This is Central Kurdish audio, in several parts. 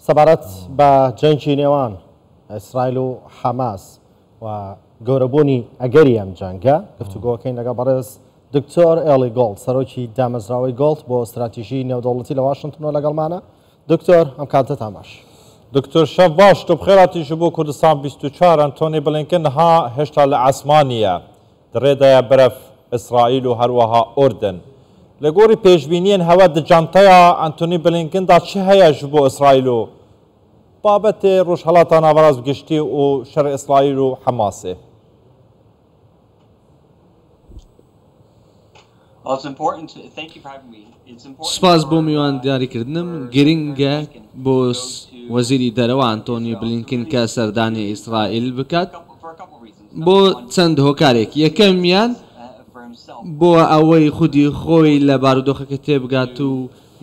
سەبارەت بە جەنگی نێوان ئیسرائیل و حەماس و گەورەبوونی ئەگەری ئەم جەنگە گفتوگۆکەین لەگەڵ بەڕێز دکتۆر ئێلی گۆڵد سەرۆکی دامەزراوەی گۆڵد بۆ استراتیژی نێودەوڵەتی لە واشنگتنەوە لەگەڵمانە. دکتۆر ئەم کاتتان باش. دکتۆر شەف باش تۆ بخێراتیش بۆ کوردستان 24 ئەنتۆنی بلینکن ها هێشتا لە ئاسمانیە دڕێدایە بەرەف ئیسرائیل و هەروەها ئوردن لە گۆڕی پێشبینیان هەوە دجانتەیە ئەنتۆنی بلینکندا چی هەیە ji بۆ ئیسرائیل و بابەتێ ڕۆژهەڵاتە ناوەڕاست گشتی و شەڕ ئیسرائیل و حەماسێ. سپاس بۆ میوان دیاریکردنم گرنگە بۆ وەزیری دەرەوە ئەنتۆنی بلینکن کە سەردانی ئیسرائیل بکات بۆ چەند هۆکارێک. یەکەمیان بۆ ئەوەی خودی خۆی لە بارودۆخەکە تێبگات و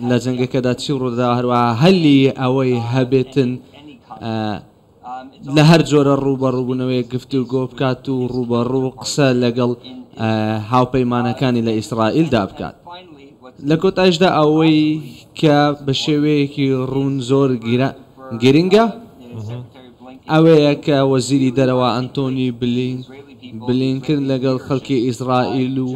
لە جەنگەکەدا چی ڕوودا هەروە هەلی ئەوەی هەبێتن لە هەر جۆرە ڕوبەڕووبوونەوەی گفتوگۆ بکات و ڕوبەڕوو قسە لەگەڵ هاوپەیمانەکانی لە ئیسرائیلدا بکات. لە کۆتایشدا ئەوەی کە بە شێوەیەکی ڕوون زۆر گرنگە ئەوەیە کە وەزیری دەرەوە ئەنتۆنی بلینکن لەگەڵ خەڵکی ئیسرائیل و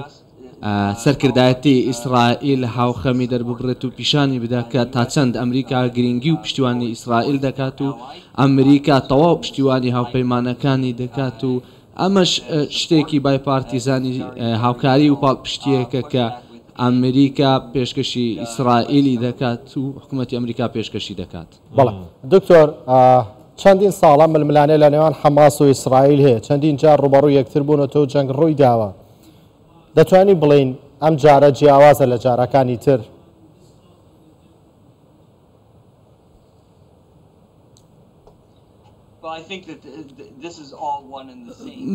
سەرکردایەتی ئیسرائیل هاوخەمی دەرببڕێت و پیشانی بدەکە تا چەند ئەمریکا گرنگی و پشتیوانی ئیسرائیل دەکات و ئەمریکا تەواو پشتیوانی هاوپەیمانەکانی دەکات و ئەمەش شتێکی بایپارتیزانی هاوکاری و پاڵپشتیەکە کە ئەمریکا پێشکەشی ئیسرائیلی دەکات و حکوومەتی ئەمریکا پێشکەشی دەکات. بەڵێ دکتۆر چەندین ساڵە ململانێ لە نێوان حەماس و ئیسرائیل هەیە چەندین جار ڕوبەڕوو یەکتر بوونەوە جەنگ ڕووی داوە. دەتوانی بڵین ئەم جارە جیاوازە لە جارەکانی تر؟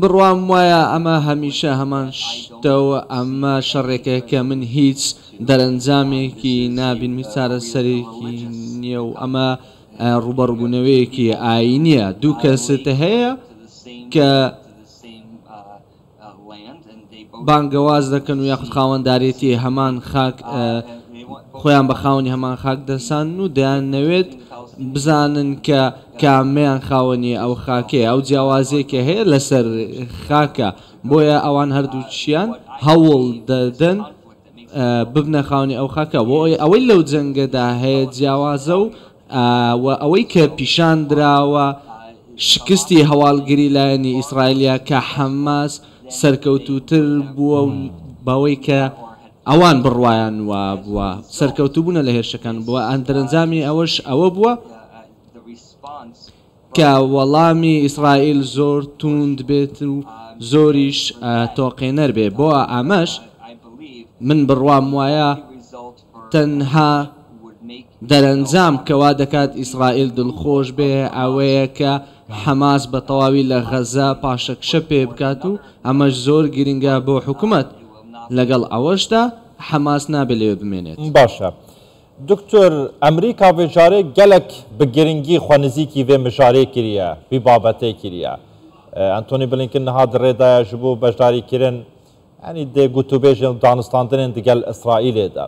بڕوام وایە ئەمە هەمیشە هەمان شتەوە ئەمە شەڕێکە کە من هیچ دەرەنجامێکی نابین چارە سەرێکی نییە و ئەمە ڕوبەڕبوونەوەیەکی ئاینیە. دوو کەست هەیە کە بانگەواز دەکەن و یاخود خاوەنددارێتی هەمان خاک خۆیان بە خاوەنی هەمان خاک دەسان و دەیانەوێت بزانن کە کامیان خاوەنی ئەو خاکێ ئەو جیاوازێکە هەیە لەسەر خاکە بۆیە ئەوان هەردووچیان هەوڵ دەدەن ببنە خاوەنی ئەو خاکە بۆ ئەوەی لەو جەنگەدا هەیە جیاوازە و ئەوەی کە پیشان دراوە شکستی هەواڵگری لایەنی ئیسرائیلیا کە حەماس سەرکەوتوتر بووە و بەوەی کە ئەوان بڕوایان وا بووە سەرکەوتو بوونە لە هێرشەکان بووە ئەندەرەنجامی ئەوەش ئەوە بووە کە وەڵامی ئیسرائیل زۆر توند بێت و زۆریش تۆقێنەر بێ. بۆ ئەمەش من بڕوام وایە تەنها دەرەنجام کەوا دەکات ئیسرائیل دڵخۆش بێ ئەوەیە کە حەماس بە تەواوی لە غەزە پاشەکشە پێ بکات و ئەمەش زۆر گرنگە بۆ حکوومەت لەگەڵ ئەوەشدا حەماس نابێت لێوێ بمێنێت. باشە دکتۆر ئەمریکا بێژارێک گەلک بە گرنگی خوانزیکی vê mijarê kiriye vî babetê kiriye ئەنتۆنی بلینکن niha dirêdaya ji bo beşdarîkirin yanî dê gotûbêjên danistandinên digel İsraîlê de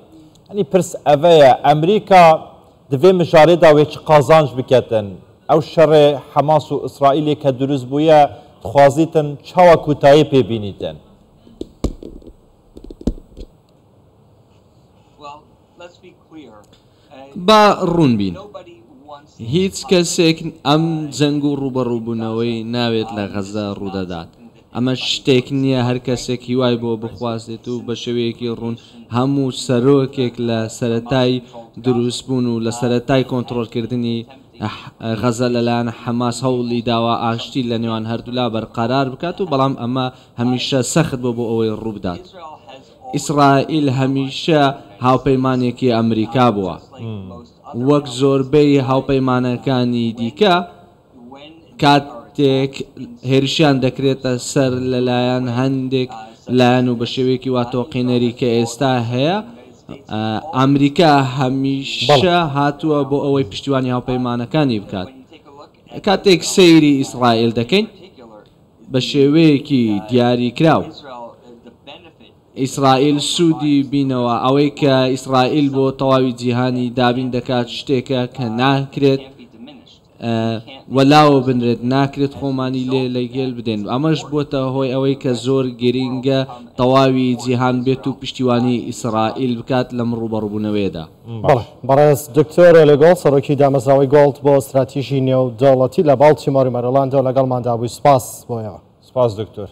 yanî pirs ev ye Emerîka di vê mijarê da wê çi qazanc biketin ew şerê Hemas û İsraîlê ke durust bûye dixwazîtin çawa kûtayî pê bînîtin. با ڕوون بین هیچ کەسێک ئەم جەنگ و ڕوبەڕووبوونەوەی ناوێت لە غەزە ڕوودەدات. ئەمە شتێک نییە هەر کەسێک هیوای بۆ بخوازێت و بە شێوەیەکی ڕوون هەموو سەرۆکێک لە سەرەتای دروستبوون و لە سەرەتای کۆنتڕۆلکردنی غەزە لەلایەن حەماس هەوڵی داوا ئاشتی لە نێوان هەردوولا بەرقەرار بکات و بەڵام ئەمە هەمیشە سەخت بۆ ئەوەی ڕوو بدات. ئیسرائیل هەمیشە هاوپەیمانێکی ئەمریکا بووە وەک زۆربەی هاوپەیمانەکانی دیکە کاتێک هێرشیان دەکرێتە سەر لەلایەن هەندێک لایەن و بە شێوەیەکی واتۆقینەری کە ئێستا هەیە ئەمریکا هەمیشە هاتووە بۆ ئەوەی پشتیوانی هاوپەیمانەکانی بکات. کاتێک سەیری ئیسرائیل دەکەین بە شێوەیەکی دیاریکراو ئیسرائیل سوودی بینەوە ئەوەی کە ئیسرائیل بۆ تەواوی جیهانی دابین دەکات شتێکە کە ناکرێت وەلاوە بنرێت ناکرێت خۆمانی لێ لەگەل بدەین ئەمەش بۆتە هۆی ئەوەی کە زۆر گرینگە تەواوی جیهان بێت و پشتیوانی ئیسرائیل بکات لەم ڕوبەڕووبوونەوەیەدا. بەڕێز دکتۆر ئێلیگۆڵ سەرۆکی دامەزراوەی گۆڵد بۆ استراتیژی نێودەوڵەتی لە باڵتیمۆری مەریلاندەوە لەگەڵماندا بووی. سپاس بۆیەوە. سپاس دکتۆر.